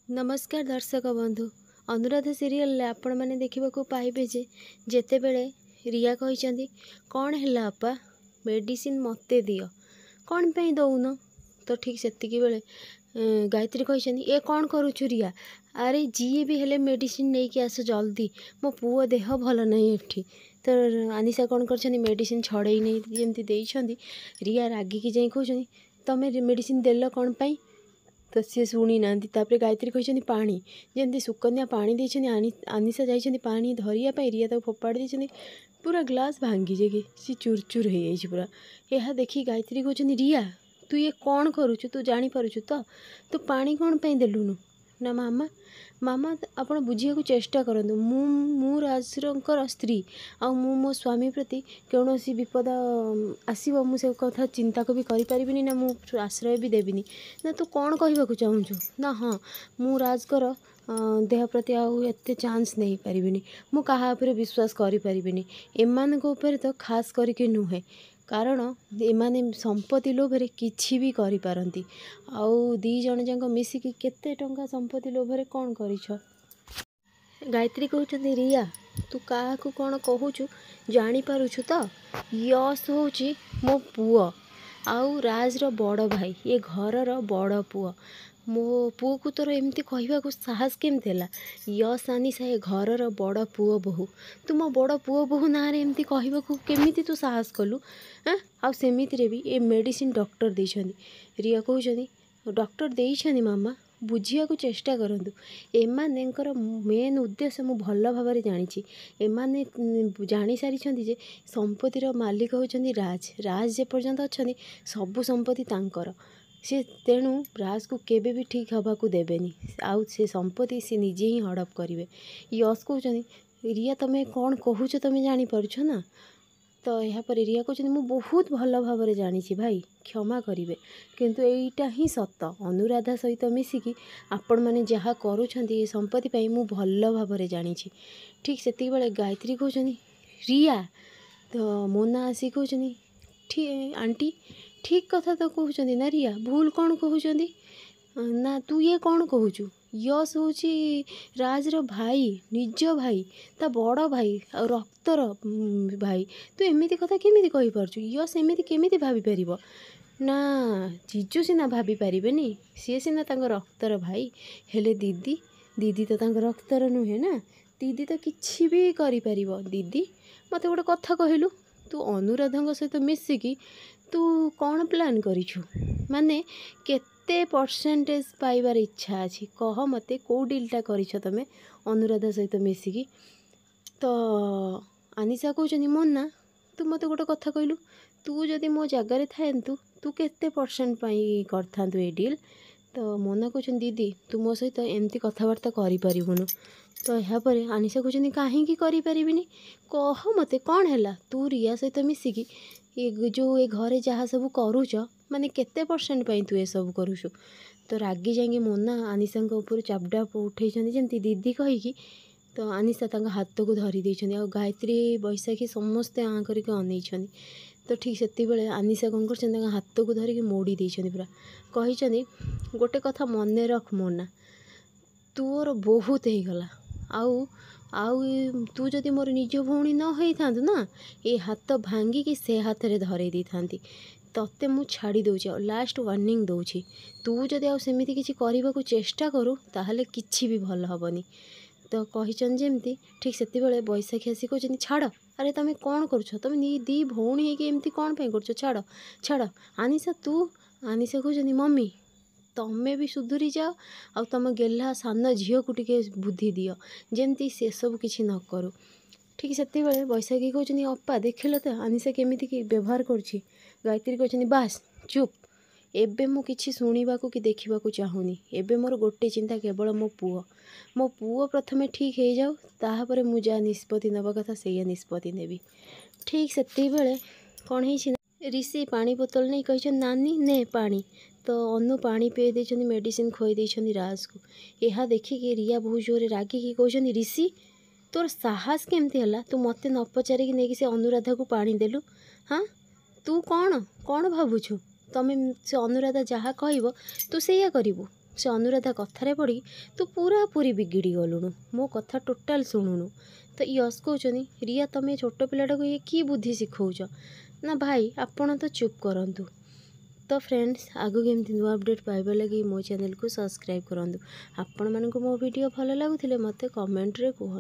नमस्कार दर्शक बंधु। अनुराधा सीरियल आपण मैंने देखा पाइबे जे जेतेबेले रिया कहते कौन है आपा मेडिसिन मते दियो कौन पे दौन तो ठीक से बेले गायत्री कहते ए कौन करुचु रिया अरे जी भी हेले मेडिसिन नहीं कि आस जल्दी मो पुओ देह भल नहीं एठी तो आनिशा कौन कर मेडिसिन छड़े नहीं जमी देती रिया रागिकी जाई कहते तमें मेडिसिन देल कौन पाई तो सी शुणी ना गायत्री कहते पानी जमी सुकन्या पानी देती आनिशा जाइए पानी धरिया रिया तक फोपाड़ी देती पूरा ग्लास भांगी जाकि सी चूरचूर हो जाए पूरा। यह देखी गायत्री कहते रिया तू ये कौन करुचु तू जानीपु तो तू पानी कौन पे देलुनु ना मामा मामा आप बुझा चेष्टा करूँ मु राजर स्त्री आउ मो स्वामी प्रति कौन विपद आसो मुझे कथा चिंता को भी करें ना मु आश्रय भी देविनी ना तू कौन कहवाक चाहूँ ना हाँ मु राजकर देह प्रति आते चांस नहीं पारिनी मु कहा विश्वास करें एमान तो खास करके नुहे कारण एमाने संपत्ति लोभरे किछि भी करि पारंती आउ दी जण जाक मिसिकी केते टंका संपत्ति लोभरे कौन करिछ। गायत्री कहते रिया तू क्या कौन कहूचु जानी पारुछु तो यश होची मो पुओ आउ राजर बड़ भाई ये घरर बड़ पुओ मो पुओ को तोर एमती कहवाक साहस केमती है यश आनिशा ए घरर बड़ पुओ बोहू तू मो बड़ पुओ बोहू ना एमती कहवाक केमिति तू साहस कलु आउ सेमिति भी ए मेडिसिन डॉक्टर देछनी रिया कहते डॉक्टर देछनी मामा बुझिया को चेष्टा करंतु एमानेंकर मेन उद्देश्य मु भल भाव जानी एमाने जानी सारी जे संपत्तिर मालिक होचंदी राज राज जे पर्यंत अच्छी सबु संपत्ति तांकर से तेणु राज को केबे भी ठीक हवा को देबेनी आउ से संपत्ति से निजे ही हड़प करेंगे। यश कहते रिया तमें कौन कहूच तमें जानी पारुछ ना तो यहाँ पर रिया कहते मुझे बहुत भल भाव जानी भाई क्षमा करेंगे किंतु एटा ही सत अनुराधा सहित मिसिकी आपण मैंने जहाँ करुँच संपत्ति मु भल भाव जानी ठीक से बेले गायत्री कहते रिया तो मोना आसी कहते ठीक आंटी ठीक कथा तो कहते ना रिया भूल कौन कहते ना तू ये कौन कहूचु यश होची राजर भाई निज भाई ता बड़ भाई और रक्तर भाई तू एमती कथा केमी कहीपरचु यश एमती केमी भाभी पार ना जीजु सीना भाभी पारे सी सीना रक्तर भाई हेले दीदी दीदी तो रक्तर नुहे ना दीदी तो किसी भी करिपारिबो दीदी मत गोटे कथा कहलु तू अनुराधा सहित मिसिकी तू कौन प्लान करिछु माने केते परसेंटेज पाइबार इच्छा अच्छी कह मते कौ डीलटा करिछ तमे अनुराधा सहित मिसिकी तो आनिशा कहते मोना तू मत गोटे कथा कहलु तू जदि मो जगार थाएंतु तू केते परसेंट पाई करथांतु ए डील तो मोना कहते दीदी तू मो सहित एमती कथबार्ता करिपारिबुनु तो यहाँ पर आनिशा कहते कहीं करिपारिबिनी कह मते कौन है तू रिया सहित मिसिकी ये जो ए घरे जहाँ सब करुच माने केते परसेंट पाई तू ए सब करुचु तो रागी जाएंगे मोना आनिशा ऊपर चापडाप उठे जमी दीदी कहीकि तो आनिशा हाथ को धरी देछनी आ गायत्री बैशाखी समस्ते आँ करके अनई तो ठीक से बेले आनिशा कौन कर हाथ को धरिकी मोड़ी देछनी पूरा कही गोटे कथा मन रख मोना तोर बहुत हो गला आउ आउ तू जदि मोर निज भौणी न होता ना ये हाथ भांगिकी से हाथ में धरे दी था तत्ते मु छाड़ी दूची लास्ट वार्निंग दूची तू जदि आमती किसी करने को चेष्टा करू ताहले किछि भी भल हेनी तो कहीचन जमती ठीक से बेले बैशाखी आसी कहते छाड़ अरे तुम कौन करुछ तुम दी भौणी होगी एमती कौन पे कर छाड़ छाड़ आनिशा तू आनिशा कहते मम्मी तमें भी सुधुरी जाओ आ तुम गेला सान झील को टिके बुद्धि दियो जमती से सब किसी न करू ठीक से बेले बैशाखी कहते अपा देखल तो आनिशा केमिति कि व्यवहार करुँची गायत्री कहते बास चुप एबे मु किछि शुणिबाकू कि देखिबाकू चाहूनी एबे मोर गोटे चिंता केवल मो पुओ प्रथमे ठीक हो जाऊ ताहापर मु जा निष्पत्ति नवा कथा से निष्पत्ति नेबी ठीक से बेले कौन है ऋषि पानी बोतल नहीं कही नानी ने पानी तो अनु पानी पी दे मेडिसिन खोई दे राज को यह देखिकी रिया बहुत जोर रागिकी कहते ऋषि तोर साहस केमती है तू मत न पचारिकी नहीं से अनुराधा को पानी देलु हाँ तू कौन कौन भावुछु तमें से अनुराधा जहाँ कह तू से करू से अनुराधा कथारे पड़ी तू पूरा पूरी बिगिड़ी गलुणु, मो कथा टोटाल शुणुनु। तो यश कहते रिया तुम छोट पिलाटा को ये कि बुद्धि शिखौच ना भाई आपण तो चुप करंतु। तो फ्रेंड्स आगु केमती नुआ अपडेट पाइबा लगी मो चैनल को सब्सक्राइब करंतु। आपण मानकु मो वीडियो भल लागुथिले मते कमेंट रे कह।